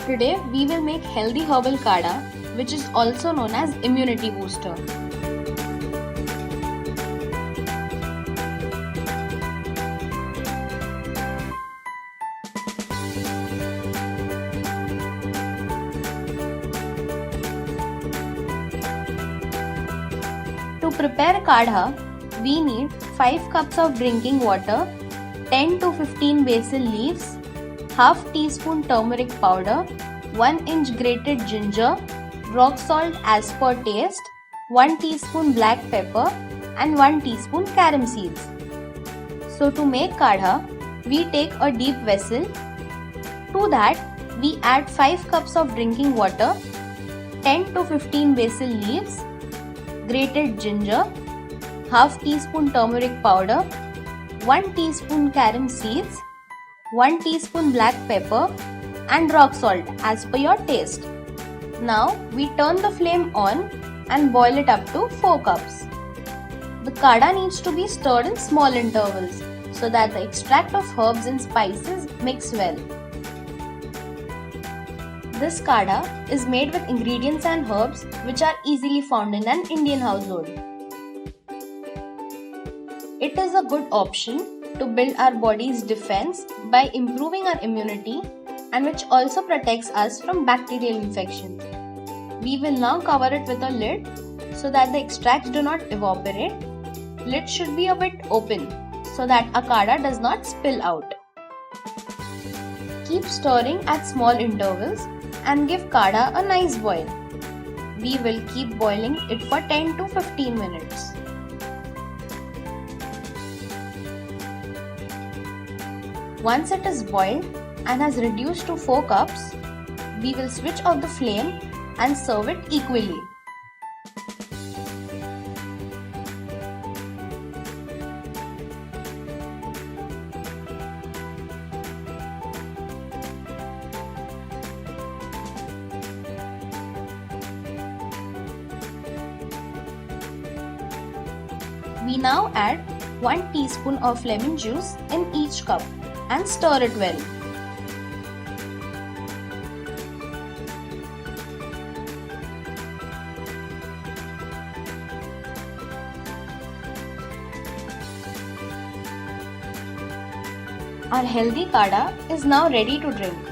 Today we will make healthy herbal kadha, which is also known as immunity booster. To prepare kadha, we need 5 cups of drinking water, 10 to 15 basil leaves, half teaspoon turmeric powder, 1 inch grated ginger, rock salt as per taste, 1 teaspoon black pepper and 1 teaspoon carom seeds. So to make kadha, we take a deep vessel. To that, we add 5 cups of drinking water, 10 to 15 basil leaves, grated ginger, half teaspoon turmeric powder, 1 teaspoon carom seeds, 1 teaspoon black pepper and rock salt as per your taste. Now we turn the flame on and boil it up to 4 cups. The kadha needs to be stirred in small intervals so that the extract of herbs and spices mix well. This kadha is made with ingredients and herbs which are easily found in an Indian household. It is a good option to build our body's defense by improving our immunity and which also protects us from bacterial infections. We will now cover it with a lid so that the extracts do not evaporate. Lid should be a bit open so that a kadha does not spill out. Keep stirring at small intervals and give kadha a nice boil. We will keep boiling it for 10 to 15 minutes. Once it is boiled and has reduced to 4 cups, we will switch off the flame and serve it equally. We now add 1 teaspoon of lemon juice in each cup and stir it well. Our healthy kadha is now ready to drink.